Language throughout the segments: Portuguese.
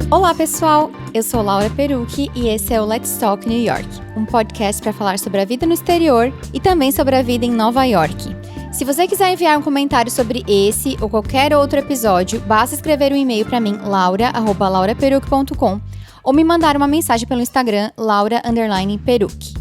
Olá, pessoal! Eu sou Laura Perucchi e esse é o Let's Talk New York, um podcast para falar sobre a vida no exterior e também sobre a vida em Nova York. Se você quiser enviar um comentário sobre esse ou qualquer outro episódio, basta escrever um e-mail para mim, laura@lauraperucchi.com, ou me mandar uma mensagem pelo Instagram, laura_perucchi.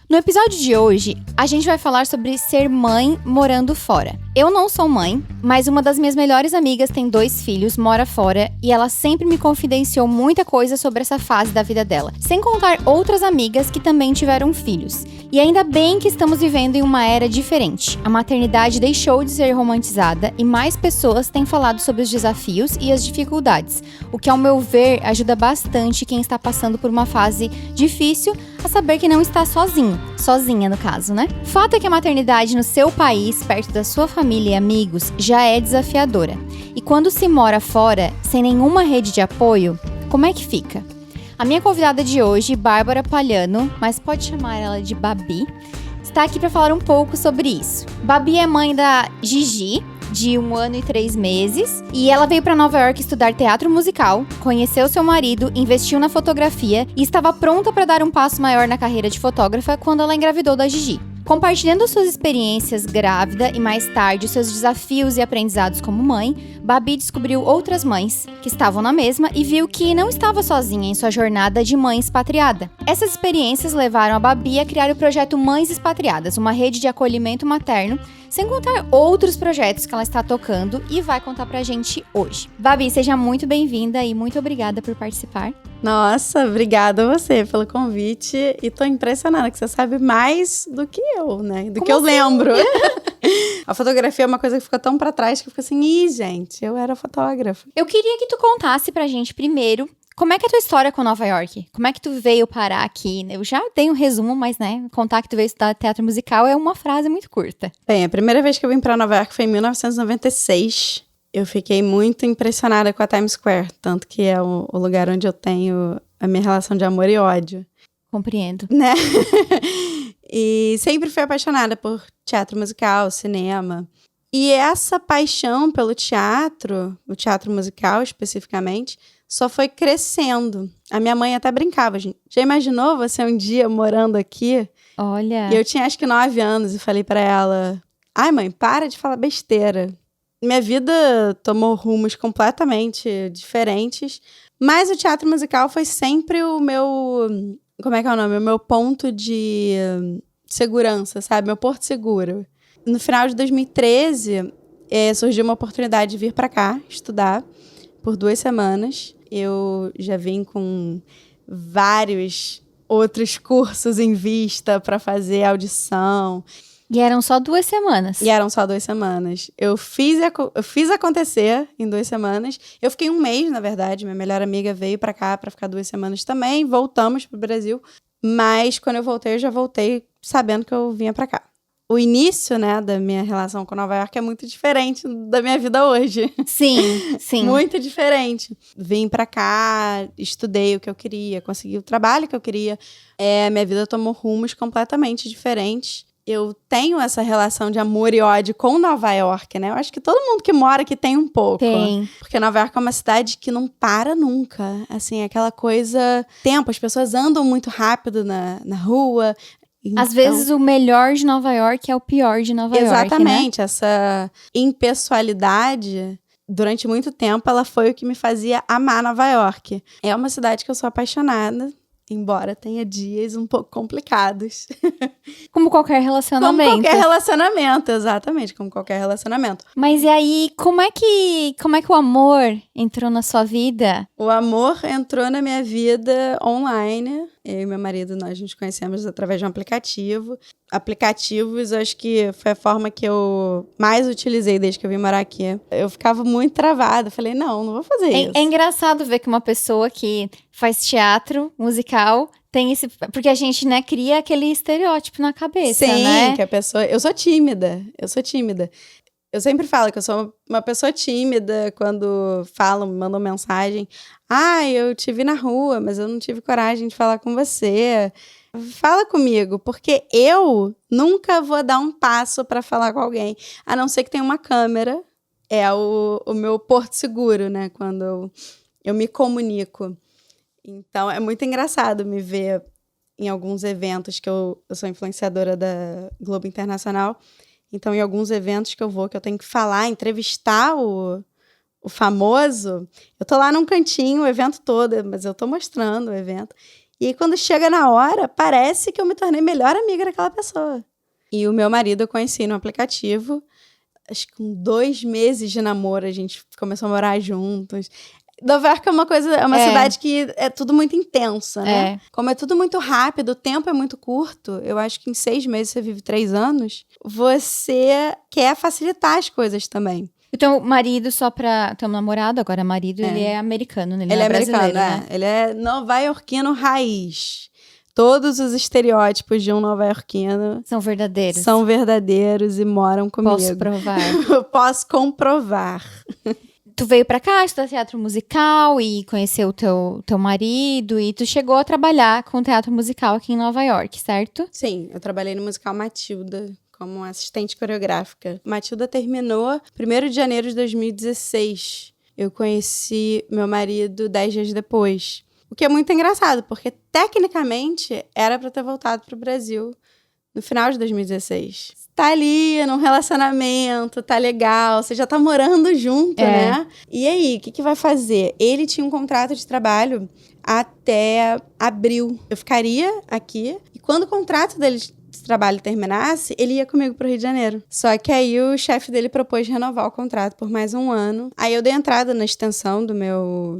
No episódio de hoje, a gente vai falar sobre ser mãe morando fora. Eu não sou mãe, mas uma das minhas melhores amigas tem 2 filhos, mora fora, e ela sempre me confidenciou muita coisa sobre essa fase da vida dela. Sem contar outras amigas que também tiveram filhos. E ainda bem que estamos vivendo em uma era diferente. A maternidade deixou de ser romantizada e mais pessoas têm falado sobre os desafios e as dificuldades, o que, ao meu ver, ajuda bastante quem está passando por uma fase difícil a saber que não está sozinha no caso, né? Fato é que a maternidade no seu país, perto da sua família e amigos, já é desafiadora. E quando se mora fora, sem nenhuma rede de apoio, como é que fica? A minha convidada de hoje, Bárbara Palhano, mas pode chamar ela de Babi, está aqui para falar um pouco sobre isso. Babi é mãe da Gigi, de 1 ano e 3 meses, e ela veio para Nova York estudar teatro musical, conheceu seu marido, investiu na fotografia e estava pronta para dar um passo maior na carreira de fotógrafa quando ela engravidou da Gigi. Compartilhando suas experiências grávida e mais tarde os seus desafios e aprendizados como mãe, Babi descobriu outras mães que estavam na mesma e viu que não estava sozinha em sua jornada de mãe expatriada. Essas experiências levaram a Babi a criar o projeto Mães Expatriadas, uma rede de acolhimento materno, sem contar outros projetos que ela está tocando e vai contar pra gente hoje. Babi, seja muito bem-vinda e muito obrigada por participar. Nossa, obrigada a você pelo convite e tô impressionada que você sabe mais do que eu, né? Do Como que eu assim? lembro. A fotografia é uma coisa que fica tão pra trás que eu fico assim, gente, eu era fotógrafa. Eu queria que tu contasse pra gente primeiro como é que é a tua história com Nova York? Como é que tu veio parar aqui? Eu já dei um resumo, mas, né, contar que tu veio estudar teatro musical é uma frase muito curta. Bem, a primeira vez que eu vim pra Nova York foi em 1996. Eu fiquei muito impressionada com a Times Square, tanto que é o lugar onde eu tenho a minha relação de amor e ódio. Compreendo. Né? E sempre fui apaixonada por teatro musical, cinema. E essa paixão pelo teatro, o teatro musical especificamente, só foi crescendo. A minha mãe até brincava, gente. Já imaginou você um dia morando aqui? Olha. E eu tinha acho que 9 anos e falei pra ela, ai mãe, para de falar besteira. Minha vida tomou rumos completamente diferentes, mas o teatro musical foi sempre o meu, como é que é o nome? O meu ponto de segurança, sabe? Meu porto seguro. No final de 2013, surgiu uma oportunidade de vir pra cá estudar por 2 semanas. Eu já vim com vários outros cursos em vista para fazer audição. E eram só 2 semanas. E eram só 2 semanas. Eu fiz acontecer em 2 semanas. Eu fiquei 1 mês, na verdade. Minha melhor amiga veio pra cá pra ficar 2 semanas também. Voltamos pro Brasil. Mas quando eu voltei, eu já voltei sabendo que eu vinha pra cá. O início, né, da minha relação com Nova York é muito diferente da minha vida hoje. Sim, sim. Muito diferente. Vim pra cá, estudei o que eu queria, consegui o trabalho que eu queria. Minha vida tomou rumos completamente diferentes. Eu tenho essa relação de amor e ódio com Nova York, né? Eu acho que todo mundo que mora aqui tem um pouco. Tem. Porque Nova York é uma cidade que não para nunca. Assim, aquela coisa... Tempo, as pessoas andam muito rápido na rua. Então, às vezes o melhor de Nova York é o pior de Nova York, né? Exatamente. Essa impessoalidade, durante muito tempo, ela foi o que me fazia amar Nova York. É uma cidade que eu sou apaixonada. Embora tenha dias um pouco complicados. Como qualquer relacionamento. Como qualquer relacionamento, exatamente, como qualquer relacionamento. Mas e aí, como é que o amor entrou na sua vida? O amor entrou na minha vida online. Eu e meu marido, nós nos conhecemos através de um aplicativo. Aplicativos, acho que foi a forma que eu mais utilizei desde que eu vim morar aqui. Eu ficava muito travada. Falei, não vou fazer isso. É engraçado ver que uma pessoa que faz teatro musical tem esse... Porque a gente, né, cria aquele estereótipo na cabeça, sim, né? Sim, que a pessoa... Eu sou tímida. Eu sempre falo que eu sou uma pessoa tímida quando mandam mensagem. Eu te vi na rua, mas eu não tive coragem de falar com você. Fala comigo, porque eu nunca vou dar um passo para falar com alguém, a não ser que tenha uma câmera. É o meu porto seguro, né? Quando eu eu me comunico. Então, é muito engraçado me ver em alguns eventos que eu sou influenciadora da Globo Internacional. Então, em alguns eventos que eu vou, que eu tenho que falar, entrevistar o famoso, eu tô lá num cantinho o evento todo, mas eu tô mostrando o evento. E aí, quando chega na hora, parece que eu me tornei melhor amiga daquela pessoa. E o meu marido eu conheci no aplicativo. Acho que com 2 meses de namoro, a gente começou a morar juntos. Nova York é uma cidade que é tudo muito intensa, né? Como é tudo muito rápido, o tempo é muito curto. Eu acho que em 6 meses você vive 3 anos. Você quer facilitar as coisas também. O teu marido, só pra... Teu namorado, agora marido, ele é americano, né? Ele não é brasileiro, americano, né? Ele é nova-iorquino raiz. Todos os estereótipos de um nova-iorquino São verdadeiros. são verdadeiros e moram comigo. Posso provar. Posso comprovar. Tu veio pra cá, estudar teatro musical e conheceu o teu marido. E tu chegou a trabalhar com teatro musical aqui em Nova York, certo? Sim, eu trabalhei no musical Matilda como assistente coreográfica. Matilda terminou 1º de janeiro de 2016. Eu conheci meu marido 10 dias depois. O que é muito engraçado, porque tecnicamente era pra ter voltado pro Brasil no final de 2016. Tá ali num relacionamento, tá legal, você já tá morando junto, né? E aí, o que vai fazer? Ele tinha um contrato de trabalho até abril. Eu ficaria aqui e quando o contrato dele de trabalho terminasse, ele ia comigo pro Rio de Janeiro. Só que aí o chefe dele propôs renovar o contrato por mais 1 ano. Aí eu dei entrada na extensão do meu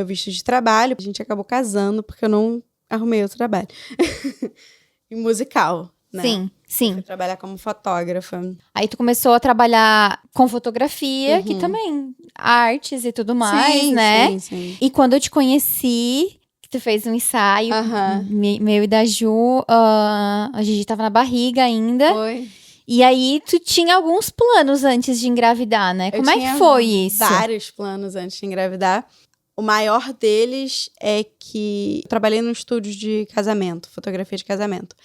visto de trabalho. A gente acabou casando porque eu não arrumei outro trabalho. Em musical, né? Sim. Fui trabalhar como fotógrafa. Aí tu começou a trabalhar com fotografia, que também artes e tudo mais, né? Sim. E quando eu te conheci, que tu fez um ensaio, meu e da Ju, a Gigi tava na barriga ainda. Foi. E aí tu tinha alguns planos antes de engravidar, né? Como é que foi isso? Vários planos antes de engravidar. O maior deles é que eu trabalhei num estúdio de casamento, fotografia de casamento.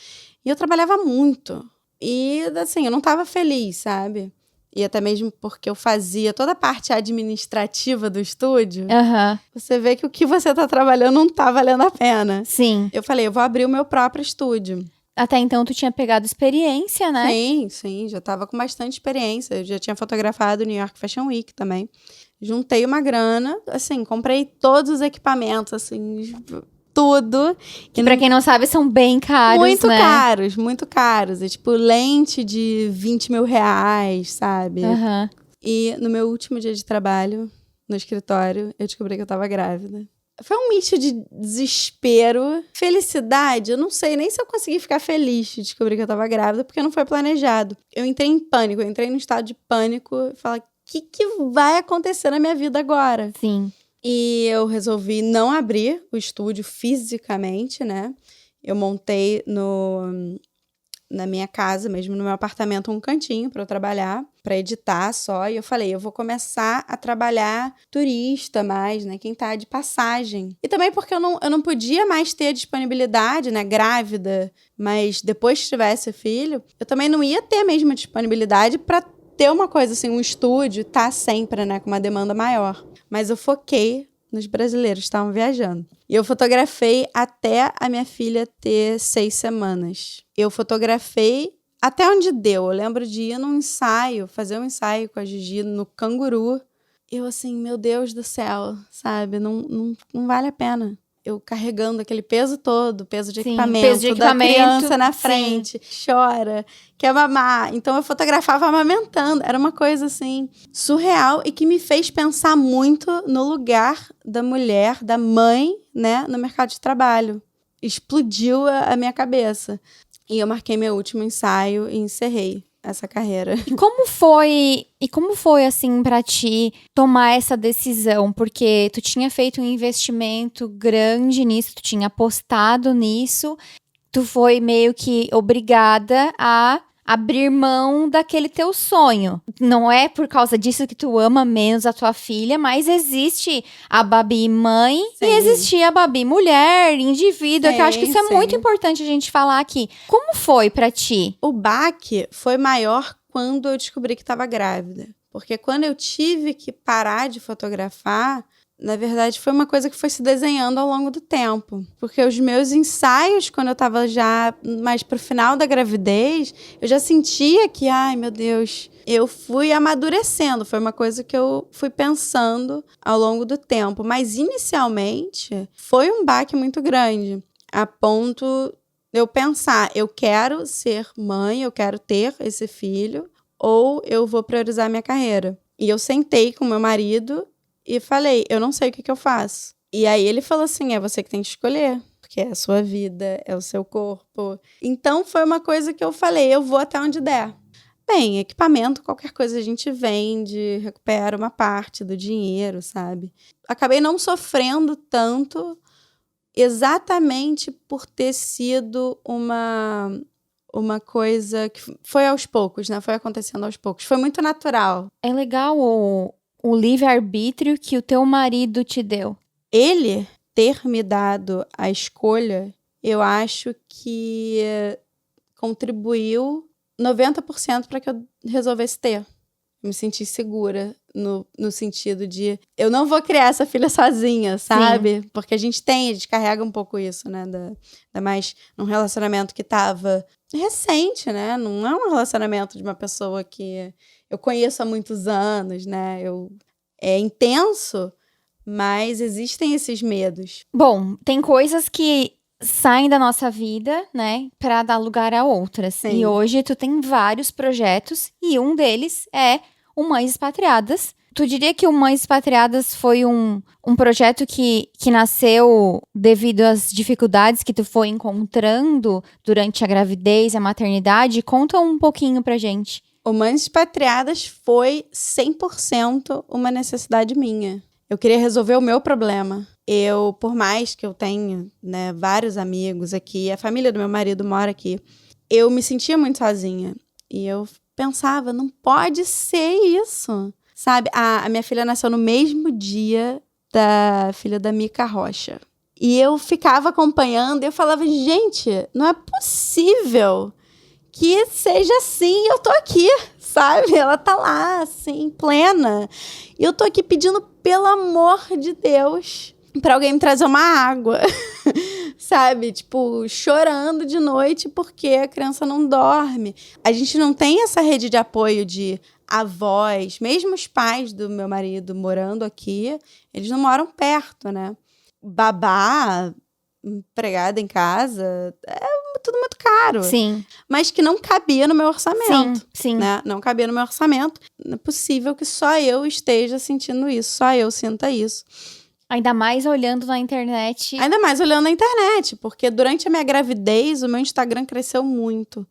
E eu trabalhava muito. E, assim, eu não estava feliz, sabe? E até mesmo porque eu fazia toda a parte administrativa do estúdio. Você vê que o que você tá trabalhando não tá valendo a pena. Sim. Eu falei, eu vou abrir o meu próprio estúdio. Até então tu tinha pegado experiência, né? Sim. Já tava com bastante experiência. Eu já tinha fotografado New York Fashion Week também. Juntei uma grana, assim, comprei todos os equipamentos, assim, tudo. Que pra quem não sabe, são bem caros, né? Muito caros. É tipo lente de 20 mil reais, sabe? E no meu último dia de trabalho, no escritório, eu descobri que eu tava grávida. Foi um misto de desespero, felicidade. Eu não sei nem se eu consegui ficar feliz de descobrir que eu tava grávida, porque não foi planejado. Eu entrei em pânico, eu entrei num estado de pânico e falei, o que vai acontecer na minha vida agora? Sim. E eu resolvi não abrir o estúdio fisicamente, né? Eu montei na minha casa mesmo, no meu apartamento, um cantinho para eu trabalhar, para editar só. E eu falei, eu vou começar a trabalhar turista mais, né? Quem tá de passagem. E também porque eu não podia mais ter disponibilidade, né? Grávida, mas depois que tivesse filho, eu também não ia ter a mesma disponibilidade para ter uma coisa assim, um estúdio, tá sempre, né, com uma demanda maior. Mas eu foquei nos brasileiros que estavam viajando. E eu fotografei até a minha filha ter 6 semanas. Eu fotografei até onde deu. Eu lembro de ir num ensaio, fazer um ensaio com a Gigi no Canguru. Eu assim, meu Deus do céu, sabe? Não vale a pena. Eu carregando aquele peso todo, peso de equipamento, da criança na frente, chora, quer mamar. Então eu fotografava amamentando. Era uma coisa assim, surreal e que me fez pensar muito no lugar da mulher, da mãe, né, no mercado de trabalho. Explodiu a minha cabeça. E eu marquei meu último ensaio e encerrei essa carreira. E como foi assim pra ti tomar essa decisão? Porque tu tinha feito um investimento grande nisso, tu tinha apostado nisso, tu foi meio que obrigada a abrir mão daquele teu sonho. Não é por causa disso que tu ama menos a tua filha, mas existe a Babi mãe e existe a Babi mulher, indivíduo, que eu acho que isso é muito importante a gente falar aqui. Como foi pra ti? O baque foi maior quando eu descobri que estava grávida. Porque quando eu tive que parar de fotografar, Na verdade, foi uma coisa que foi se desenhando ao longo do tempo. Porque os meus ensaios, quando eu tava já mais pro final da gravidez, eu já sentia que, ai, meu Deus, eu fui amadurecendo. Foi uma coisa que eu fui pensando ao longo do tempo. Mas, inicialmente, foi um baque muito grande. A ponto de eu pensar, eu quero ser mãe, eu quero ter esse filho, ou eu vou priorizar minha carreira. E eu sentei com meu marido e falei, eu não sei o que eu faço. E aí ele falou assim, é você que tem que escolher, porque é a sua vida, é o seu corpo. Então foi uma coisa que eu falei, eu vou até onde der. Bem, equipamento, qualquer coisa a gente vende, recupera uma parte do dinheiro, sabe? Acabei não sofrendo tanto exatamente por ter sido uma coisa que foi aos poucos, né? Foi acontecendo aos poucos. Foi muito natural. É legal o livre-arbítrio que o teu marido te deu. Ele ter me dado a escolha, eu acho que contribuiu 90% para que eu resolvesse ter. Eu me senti segura no sentido de eu não vou criar essa filha sozinha, sabe? Sim. Porque a gente carrega um pouco isso, né? Ainda mais num relacionamento que tava recente, né? Não é um relacionamento de uma pessoa que eu conheço há muitos anos, né? É intenso, mas existem esses medos. Bom, tem coisas que saem da nossa vida, né, pra dar lugar a outras. Sim. E hoje tu tem vários projetos e um deles é o Mães Expatriadas. Tu diria que o Mães Expatriadas foi um projeto que nasceu devido às dificuldades que tu foi encontrando durante a gravidez e a maternidade? Conta um pouquinho pra gente. O Mães Expatriadas foi 100% uma necessidade minha. Eu queria resolver o meu problema. Por mais que eu tenha, né, vários amigos aqui, a família do meu marido mora aqui, eu me sentia muito sozinha. E eu pensava, não pode ser isso. Sabe, a minha filha nasceu no mesmo dia da filha da Mica Rocha. E eu ficava acompanhando e eu falava, gente, não é possível que seja assim, eu tô aqui, sabe? Ela tá lá, assim, plena. E eu tô aqui pedindo, pelo amor de Deus, pra alguém me trazer uma água, sabe? Tipo, chorando de noite porque a criança não dorme. A gente não tem essa rede de apoio de avós, mesmo os pais do meu marido morando aqui, eles não moram perto, né? Babá, empregada em casa, tudo muito caro. Sim. Mas que não cabia no meu orçamento. Sim. Né? Não cabia no meu orçamento. Não é possível que só eu esteja sentindo isso, só eu sinta isso. Ainda mais olhando na internet. Ainda mais olhando na internet, porque durante a minha gravidez, o meu Instagram cresceu muito.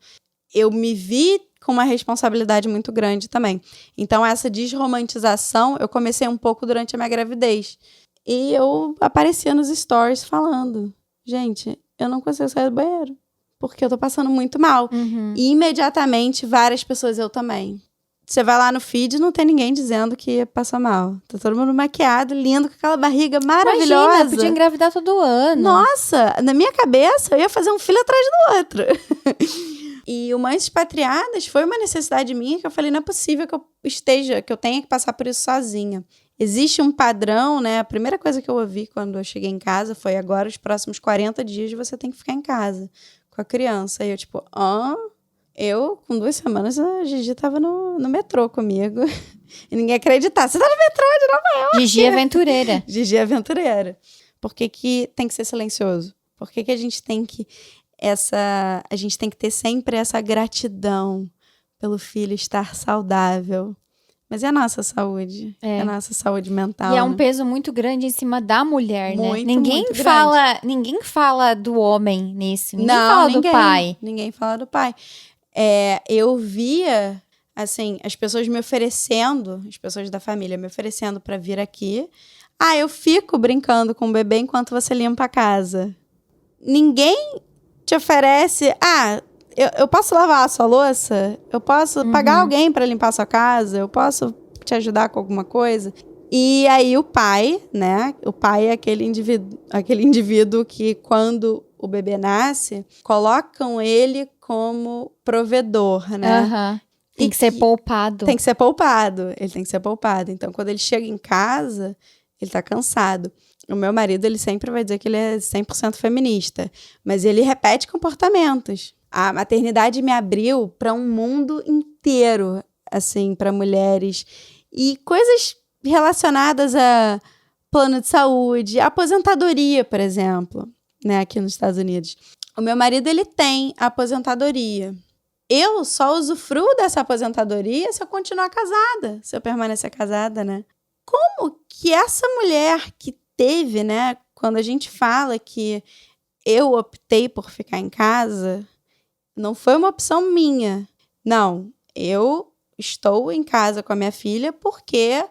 Eu me vi com uma responsabilidade muito grande também. Então, essa desromantização, eu comecei um pouco durante a minha gravidez. E eu aparecia nos stories falando, gente, eu não consigo sair do banheiro, porque eu tô passando muito mal. Uhum. E imediatamente, várias pessoas, eu também. Você vai lá no feed, não tem ninguém dizendo que passou mal. Tá todo mundo maquiado, lindo, com aquela barriga maravilhosa. Imagina, podia engravidar todo ano. Nossa, na minha cabeça, eu ia fazer um filho atrás do outro. E o Mães Expatriadas foi uma necessidade minha que eu falei, não é possível que eu tenha que passar por isso sozinha. Existe um padrão, né? A primeira coisa que eu ouvi quando eu cheguei em casa foi agora, os próximos 40 dias você tem que ficar em casa com a criança. E eu tipo, eu, com 2 semanas, a Gigi tava no metrô comigo. E ninguém acreditava. Você tá no metrô de Nova York? Gigi aventureira. Gigi aventureira. Por que tem que ser silencioso? Por que a gente tem que... A gente tem que ter sempre essa gratidão pelo filho estar saudável. Mas é a nossa saúde. É a nossa saúde mental. E é um peso muito grande em cima da mulher, muito, né? Ninguém fala do homem nisso. Ninguém fala do pai. Ninguém fala do pai. Eu via, assim, as pessoas me oferecendo, as pessoas da família me oferecendo pra vir aqui. Eu fico brincando com o bebê enquanto você limpa a casa. Ninguém te oferece... Eu posso lavar a sua louça? Eu posso pagar alguém para limpar a sua casa? Eu posso te ajudar com alguma coisa? E aí o pai, né? O pai é aquele indivíduo que, quando o bebê nasce, colocam ele como provedor, né? Uhum. Tem que ser poupado. Tem que ser poupado. Ele tem que ser poupado. Então, quando ele chega em casa, Ele tá cansado. O meu marido, ele sempre vai dizer que ele é 100% feminista, mas ele repete comportamentos. A maternidade me abriu para um mundo inteiro, assim, para mulheres. E coisas relacionadas a plano de saúde, aposentadoria, por exemplo, né, aqui nos Estados Unidos. O meu marido, ele tem aposentadoria. Eu só usufruo dessa aposentadoria se eu continuar casada, se eu permanecer casada, né? Como que essa mulher que teve, né, quando a gente fala que eu optei por ficar em casa, não foi uma opção minha. Não, eu estou em casa com a minha filha porque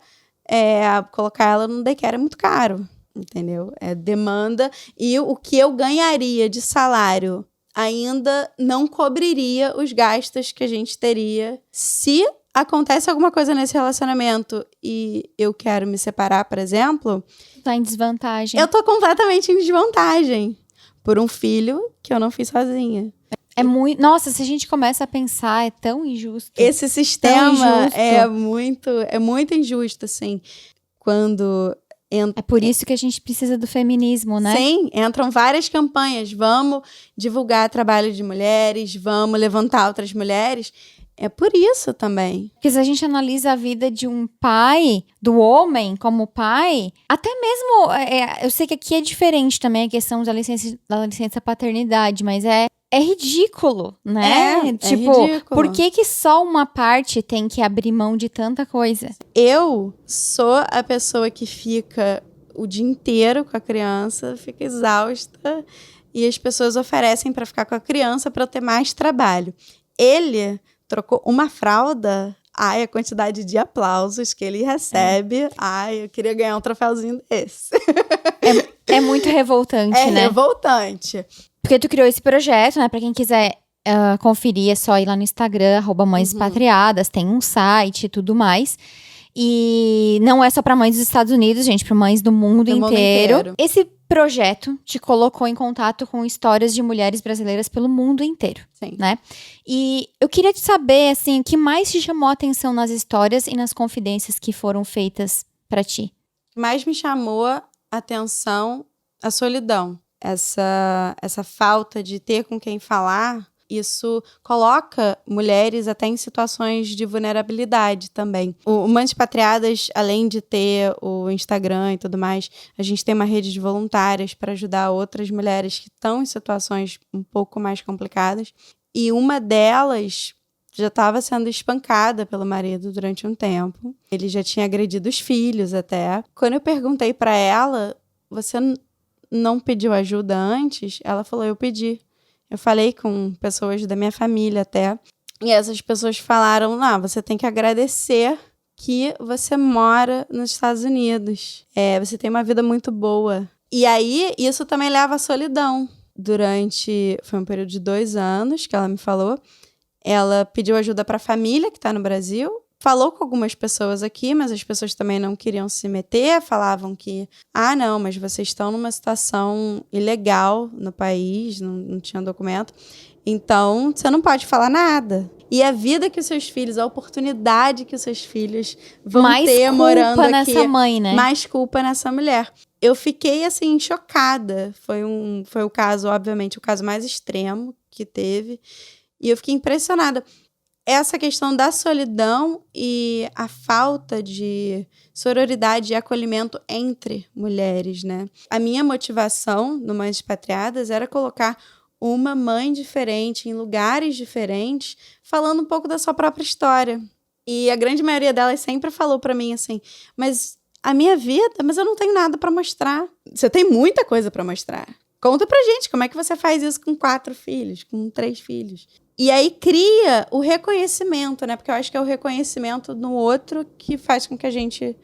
colocar ela no daycare é muito caro, entendeu? É demanda e o que eu ganharia de salário ainda não cobriria os gastos que a gente teria se acontece alguma coisa nesse relacionamento e eu quero me separar, por exemplo. Tá em desvantagem. Eu tô completamente em desvantagem por um filho que eu não fiz sozinha. É muito. Nossa, se a gente começa a pensar, é tão injusto. Esse sistema é muito injusto, assim. Quando É por isso que a gente precisa do feminismo, né? Sim, entram várias campanhas. Vamos divulgar trabalho de mulheres, vamos levantar outras mulheres. É por isso também. Porque se a gente analisa a vida de um pai, do homem como pai, até mesmo, eu sei que aqui é diferente também a questão da licença paternidade, mas é ridículo, né? Ridículo. Por que só uma parte tem que abrir mão de tanta coisa? Eu sou a pessoa que fica o dia inteiro com a criança, fica exausta, e as pessoas oferecem para ficar com a criança para eu ter mais trabalho. Ele trocou uma fralda, a quantidade de aplausos que ele recebe, eu queria ganhar um troféuzinho desse. É muito revoltante, né? É revoltante. Porque tu criou esse projeto, né? Pra quem quiser conferir, é só ir lá no Instagram, @mães expatriadas, tem um site e tudo mais. E não é só pra mães dos Estados Unidos, gente, pra mães do mundo inteiro. Esse projeto te colocou em contato com histórias de mulheres brasileiras pelo mundo inteiro, Sim. Né? E eu queria te saber, assim, o que mais te chamou a atenção nas histórias e nas confidências que foram feitas pra ti? O que mais me chamou a atenção, a solidão. Essa falta de ter com quem falar, isso coloca mulheres até em situações de vulnerabilidade também. O Mães Expatriadas, além de ter o Instagram e tudo mais, a gente tem uma rede de voluntárias para ajudar outras mulheres que estão em situações um pouco mais complicadas. E uma delas já estava sendo espancada pelo marido durante um tempo. Ele já tinha agredido os filhos até. Quando eu perguntei para ela, você não pediu ajuda antes? Ela falou, eu pedi. Eu falei com pessoas da minha família até. E essas pessoas falaram, você tem que agradecer que você mora nos Estados Unidos. Você tem uma vida muito boa. E aí, isso também leva à solidão. Foi um período de 2 anos que ela me falou. Ela pediu ajuda para a família que está no Brasil. Falou com algumas pessoas aqui, mas as pessoas também não queriam se meter, falavam que, não, mas vocês estão numa situação ilegal no país, não tinham documento, então você não pode falar nada. E a vida que os seus filhos, a oportunidade que os seus filhos vão ter morando aqui. Mais culpa nessa mãe, né? Mais culpa nessa mulher. Eu fiquei, assim, chocada. Foi o caso, obviamente, o caso mais extremo que teve. E eu fiquei impressionada. Essa questão da solidão e a falta de sororidade e acolhimento entre mulheres, né? A minha motivação no Mães Expatriadas era colocar uma mãe diferente em lugares diferentes, falando um pouco da sua própria história. E a grande maioria delas sempre falou pra mim assim, mas a minha vida, mas eu não tenho nada pra mostrar. Você tem muita coisa pra mostrar. Conta pra gente, como é que você faz isso com 4 filhos, com 3 filhos? E aí cria o reconhecimento, né? Porque eu acho que é o reconhecimento no outro que faz com que a gente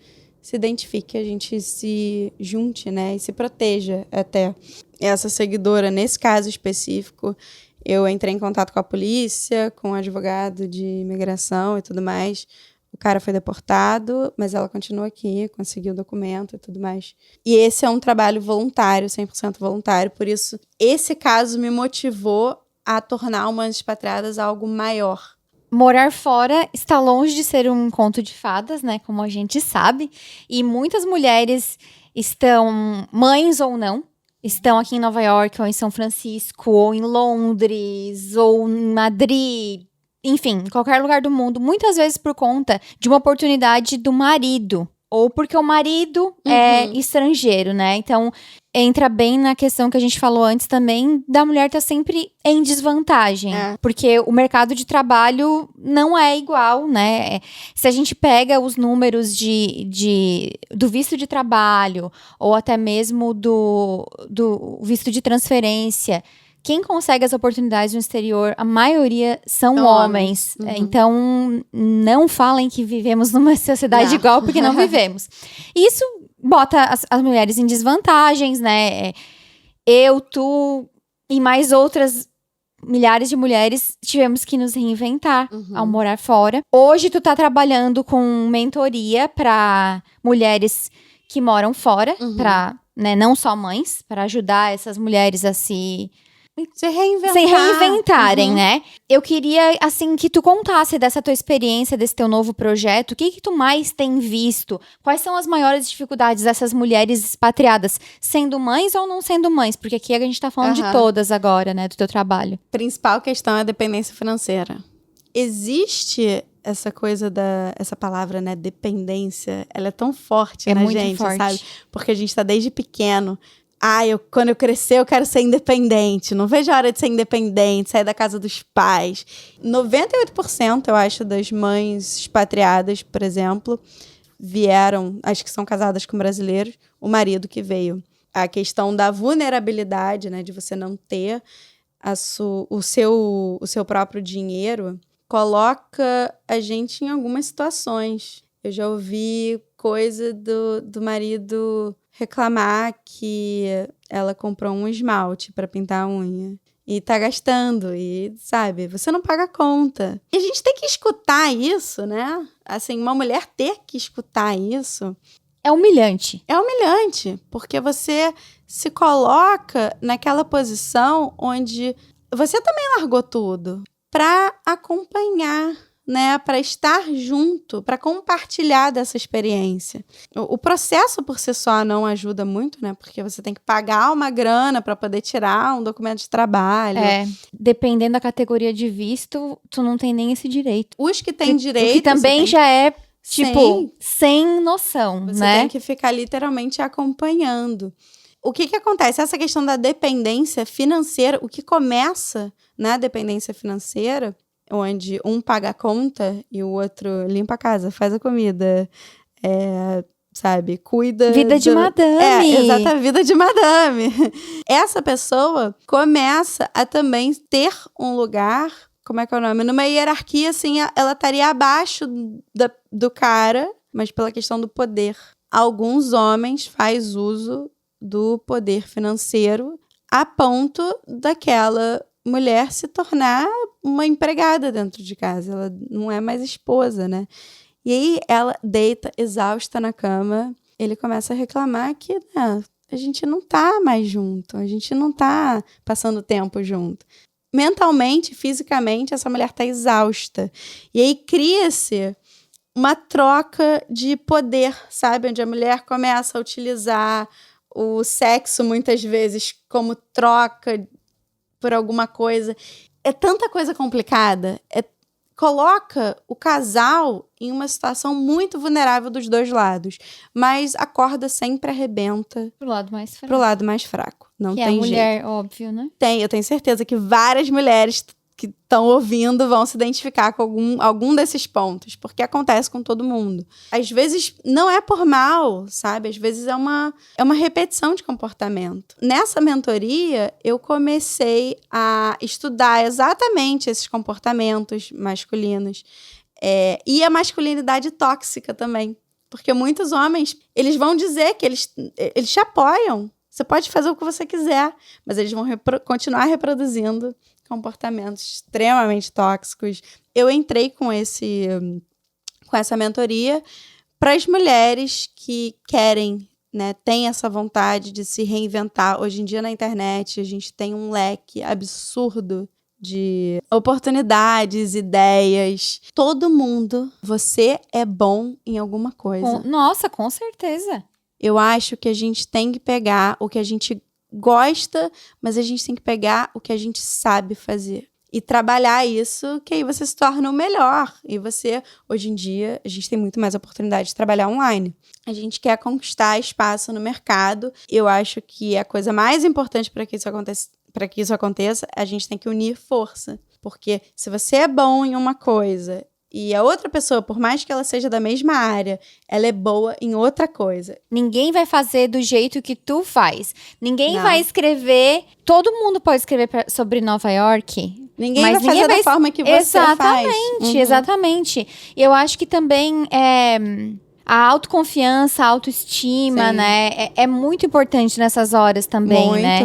se identifique, a gente se junte, né? E se proteja até. Essa seguidora, nesse caso específico, eu entrei em contato com a polícia, com o advogado de imigração e tudo mais. O cara foi deportado, mas ela continua aqui, conseguiu o documento e tudo mais. E esse é um trabalho voluntário, 100% voluntário. Por isso, esse caso me motivou a tornar o Mães Expatriadas algo maior. morar fora está longe de ser um conto de fadas, né? Como a gente sabe. E muitas mulheres estão, mães ou não, estão aqui em Nova York, ou em São Francisco, ou em Londres, ou em Madrid, enfim, em qualquer lugar do mundo, muitas vezes por conta de uma oportunidade do marido, ou porque o marido é estrangeiro, né? Então, entra bem na questão que a gente falou antes também, da mulher estar sempre em desvantagem. Porque o mercado de trabalho não é igual, né? Se a gente pega os números do visto de trabalho, ou até mesmo do visto de transferência, quem consegue as oportunidades no exterior, a maioria são homens. Então, não falem que vivemos numa sociedade igual, porque não vivemos. Isso bota as mulheres em desvantagens, né? Eu, tu e mais outras milhares de mulheres tivemos que nos reinventar ao morar fora. Hoje, tu tá trabalhando com mentoria para mulheres que moram fora, para, né, não só mães, para ajudar essas mulheres a se reinventarem, né? Eu queria, assim, que tu contasse dessa tua experiência, desse teu novo projeto. O que tu mais tem visto? Quais são as maiores dificuldades dessas mulheres expatriadas, sendo mães ou não sendo mães? Porque aqui a gente tá falando de todas agora, né, do teu trabalho. Principal questão é a dependência financeira. Existe essa coisa essa palavra, né, dependência, ela é tão forte na gente, forte. Sabe? Porque a gente tá desde pequeno. Quando eu crescer, eu quero ser independente. Não vejo a hora de ser independente, sair da casa dos pais. 98%, eu acho, das mães expatriadas, por exemplo, vieram, acho que são casadas com brasileiros, o marido que veio. A questão da vulnerabilidade, né, de você não ter o seu próprio dinheiro, coloca a gente em algumas situações. Eu já ouvi coisa do marido reclamar que ela comprou um esmalte para pintar a unha e tá gastando e, sabe, você não paga a conta. E a gente tem que escutar isso, né? Assim, uma mulher ter que escutar isso... É humilhante. É humilhante, porque você se coloca naquela posição onde você também largou tudo para acompanhar, né, para estar junto, para compartilhar dessa experiência. O processo por si só não ajuda muito, né, porque você tem que pagar uma grana para poder tirar um documento de trabalho. Dependendo da categoria de visto, tu não tem nem esse direito. Os que têm direito... Que também já é, tipo, sem noção, você né? Você tem que ficar literalmente acompanhando. O que acontece? Essa questão da dependência financeira, o que começa na dependência financeira, onde um paga a conta e o outro limpa a casa, faz a comida, sabe, cuida... Vida de madame. Exata, vida de madame. Essa pessoa começa a também ter um lugar, como é que é o nome? Numa hierarquia, assim, ela estaria abaixo do cara, mas pela questão do poder. Alguns homens fazem uso do poder financeiro a ponto daquela mulher se tornar uma empregada dentro de casa. Ela não é mais esposa, né? E aí ela deita exausta na cama. Ele começa a reclamar que, né, a gente não tá mais junto. A gente não tá passando tempo junto. Mentalmente, fisicamente, essa mulher tá exausta. E aí cria-se uma troca de poder, sabe? Onde a mulher começa a utilizar o sexo, muitas vezes, como troca por alguma coisa. É tanta coisa complicada. Coloca o casal em uma situação muito vulnerável dos dois lados. Mas a corda sempre arrebenta Pro lado mais fraco. Pro lado mais fraco. Não que tem é a mulher, jeito. óbvio, né? Eu tenho certeza que várias mulheres que estão ouvindo vão se identificar com algum desses pontos, porque acontece com todo mundo. Às vezes não é por mal, sabe? Às vezes é uma repetição de comportamento. Nessa mentoria, eu comecei a estudar exatamente esses comportamentos masculinos e a masculinidade tóxica também. Porque muitos homens, eles vão dizer que eles te apoiam. Você pode fazer o que você quiser, mas eles vão continuar reproduzindo comportamentos extremamente tóxicos. Eu entrei com essa mentoria para as mulheres que querem, né, têm essa vontade de se reinventar. Hoje em dia, na internet, a gente tem um leque absurdo de oportunidades, ideias. Todo mundo, você é bom em alguma coisa. Nossa, com certeza. Eu acho que a gente tem que pegar o que a gente gosta, mas a gente tem que pegar o que a gente sabe fazer. E trabalhar isso, que aí você se torna o melhor. E você, hoje em dia, a gente tem muito mais oportunidade de trabalhar online. A gente quer conquistar espaço no mercado. Eu acho que a coisa mais importante para que isso aconteça, a gente tem que unir força. Porque se você é bom em uma coisa e a outra pessoa, por mais que ela seja da mesma área, ela é boa em outra coisa. Ninguém vai fazer do jeito que tu faz. Ninguém Não. vai escrever... Todo mundo pode escrever sobre Nova York. Ninguém Mas vai fazer da forma que você faz. Exatamente. E eu acho que também a autoconfiança, a autoestima, Sim. né? É muito importante nessas horas também, né?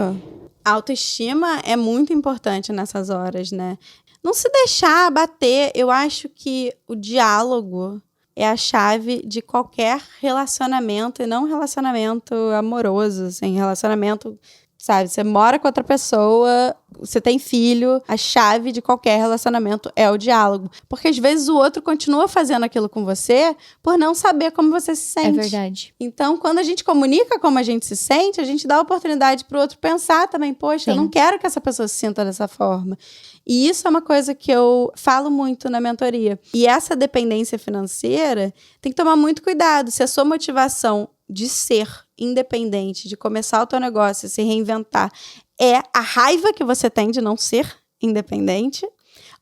A autoestima é muito importante nessas horas, né? Não se deixar abater. Eu acho que o diálogo é a chave de qualquer relacionamento, e não relacionamento amoroso, assim, relacionamento, sabe? Você mora com outra pessoa, você tem filho, a chave de qualquer relacionamento é o diálogo. Porque às vezes o outro continua fazendo aquilo com você por não saber como você se sente. É verdade. Então, quando a gente comunica como a gente se sente, a gente dá a oportunidade pro outro pensar também, poxa, eu não quero que essa pessoa se sinta dessa forma. E isso é uma coisa que eu falo muito na mentoria. E essa dependência financeira tem que tomar muito cuidado. Se a sua motivação de ser independente, de começar o teu negócio, se reinventar, é a raiva que você tem de não ser independente,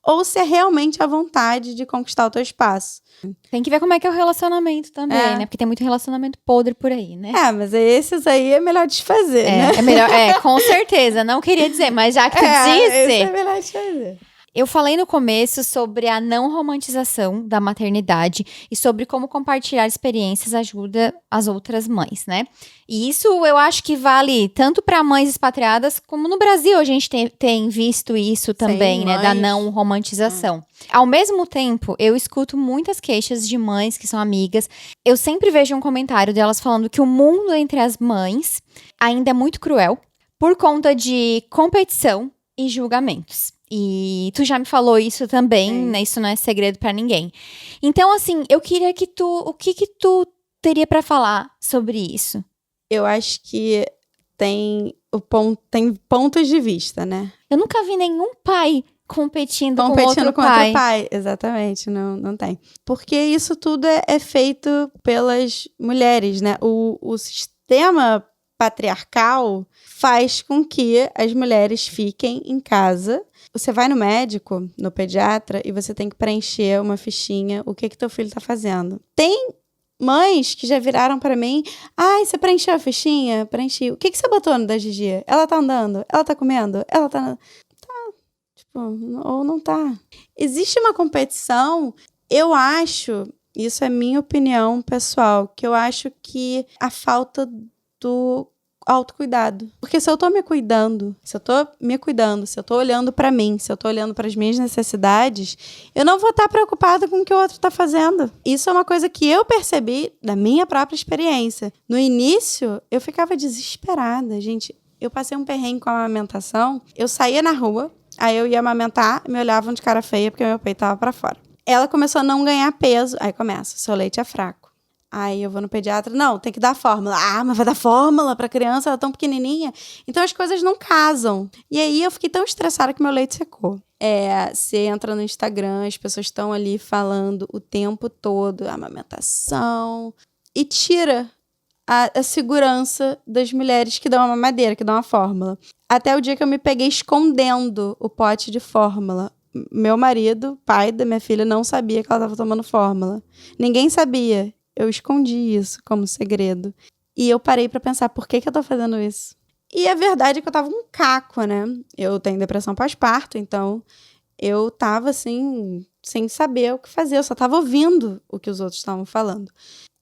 ou se é realmente a vontade de conquistar o teu espaço. Tem que ver como é que é o relacionamento também, né? Porque tem muito relacionamento podre por aí, né? Mas esses aí é melhor desfazer, né? É melhor, com certeza. Não queria dizer, mas já que tu disse... Esse é melhor desfazer. Eu falei no começo sobre a não romantização da maternidade e sobre como compartilhar experiências ajuda as outras mães, né? E isso eu acho que vale tanto para mães expatriadas como no Brasil a gente tem visto isso também, Sim, né? Da não romantização. Ao mesmo tempo, eu escuto muitas queixas de mães que são amigas. Eu sempre vejo um comentário delas falando que o mundo entre as mães ainda é muito cruel por conta de competição e julgamentos. E tu já me falou isso também, né? Isso não é segredo pra ninguém. Então, assim, eu queria que o que tu teria pra falar sobre isso? Eu acho que tem pontos de vista, né? Eu nunca vi nenhum pai competindo com outro pai. Exatamente, não tem. Porque isso tudo é feito pelas mulheres, né? O sistema patriarcal faz com que as mulheres fiquem em casa. Você vai no médico, no pediatra, e você tem que preencher uma fichinha, o que teu filho tá fazendo. Tem mães que já viraram pra mim, você preencheu a fichinha? Preenchi. O que você botou no da Gigi? Ela tá andando? Ela tá comendo? Ela tá... Tipo, ou não tá. Existe uma competição, eu acho, isso é minha opinião pessoal, que eu acho que a falta do autocuidado. Porque se eu tô me cuidando, se eu tô olhando pra mim, se eu tô olhando pras minhas necessidades, eu não vou estar preocupada com o que o outro tá fazendo. Isso é uma coisa que eu percebi da minha própria experiência. No início, eu ficava desesperada, gente. Eu passei um perrengue com a amamentação. Eu saía na rua, aí eu ia amamentar, me olhavam de cara feia porque meu peito tava pra fora. Ela começou a não ganhar peso. Aí começa, seu leite é fraco. Aí eu vou no pediatra, não, tem que dar fórmula. Mas vai dar fórmula pra criança, ela é tão pequenininha. Então as coisas não casam. E aí eu fiquei tão estressada que meu leite secou. Você entra no Instagram, as pessoas estão ali falando o tempo todo, amamentação, e tira a segurança das mulheres que dão uma mamadeira, que dão uma fórmula. Até o dia que eu me peguei escondendo o pote de fórmula. Meu marido, pai da minha filha, não sabia que ela estava tomando fórmula. Ninguém sabia. Eu escondi isso como segredo. E eu parei pra pensar, por que eu tô fazendo isso? E a verdade é que eu tava um caco, né? Eu tenho depressão pós-parto, então eu tava assim, sem saber o que fazer. Eu só tava ouvindo o que os outros estavam falando.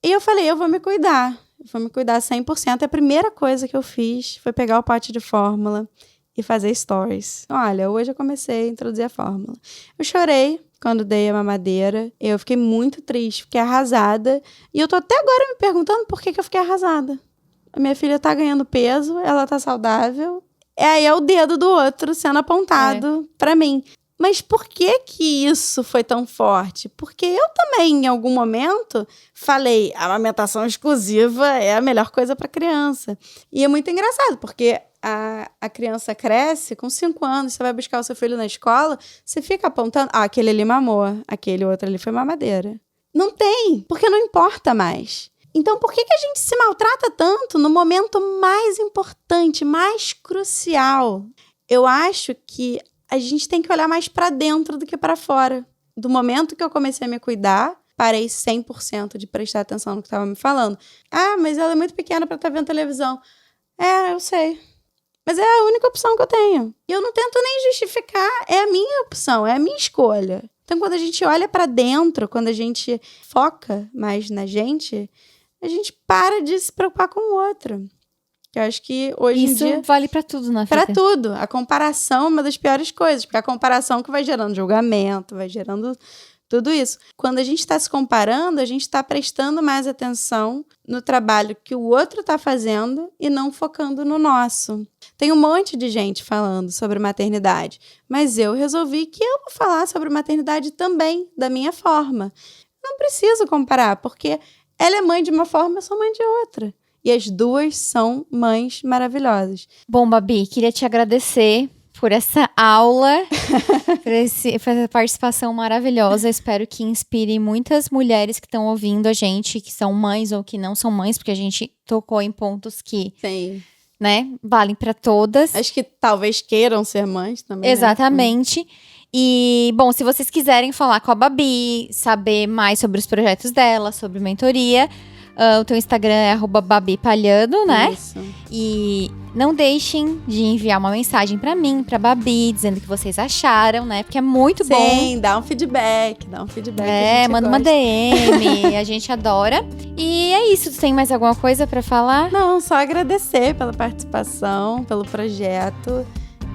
E eu falei, eu vou me cuidar. Eu vou me cuidar 100%. E a primeira coisa que eu fiz foi pegar o pote de fórmula e fazer stories. Olha, hoje eu comecei a introduzir a fórmula. Eu chorei quando dei a mamadeira. Eu fiquei muito triste, fiquei arrasada. E eu tô até agora me perguntando por que eu fiquei arrasada. A minha filha tá ganhando peso, ela tá saudável. aí é o dedo do outro sendo apontado pra mim. Mas por que isso foi tão forte? Porque eu também, em algum momento, falei, a amamentação exclusiva é a melhor coisa para criança. E é muito engraçado, porque a criança cresce, com 5 anos, você vai buscar o seu filho na escola, você fica apontando, aquele ali mamou, aquele outro ali foi mamadeira. Não tem, porque não importa mais. Então, por que a gente se maltrata tanto no momento mais importante, mais crucial? Eu acho que a gente tem que olhar mais para dentro do que para fora. Do momento que eu comecei a me cuidar, parei 100% de prestar atenção no que estava me falando. Mas ela é muito pequena para estar vendo televisão. Eu sei. Mas é a única opção que eu tenho. E eu não tento nem justificar, é a minha opção, é a minha escolha. Então, quando a gente olha para dentro, quando a gente foca mais na gente, a gente para de se preocupar com o outro. Eu acho que hoje em dia... Isso vale pra tudo na vida. Pra tudo. A comparação é uma das piores coisas, porque a comparação que vai gerando julgamento, vai gerando tudo isso. Quando a gente está se comparando, a gente está prestando mais atenção no trabalho que o outro está fazendo e não focando no nosso. Tem um monte de gente falando sobre maternidade, mas eu resolvi que eu vou falar sobre maternidade também, da minha forma. Não preciso comparar, porque ela é mãe de uma forma, eu sou mãe de outra. E as duas são mães maravilhosas. Bom, Babi, queria te agradecer por essa aula, por essa participação maravilhosa. Espero que inspire muitas mulheres que estão ouvindo a gente, que são mães ou que não são mães, porque a gente tocou em pontos que, Sim, né, valem para todas. acho que talvez queiram ser mães também. Exatamente. Né? E, bom, se vocês quiserem falar com a Babi, saber mais sobre os projetos dela, sobre mentoria... o teu Instagram é @babipalhano, né? Isso. E não deixem de enviar uma mensagem pra mim, pra Babi, dizendo o que vocês acharam, né? Porque é muito bom. Sim, dá um feedback. Manda uma DM, a gente adora. E é isso, tu tem mais alguma coisa pra falar? Não, só agradecer pela participação, pelo projeto.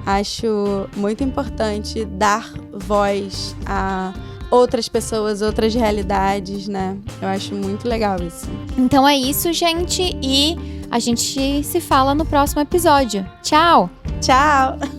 Acho muito importante dar voz a outras pessoas, outras realidades, né? Eu acho muito legal isso. Então é isso, gente. E a gente se fala no próximo episódio. Tchau! Tchau!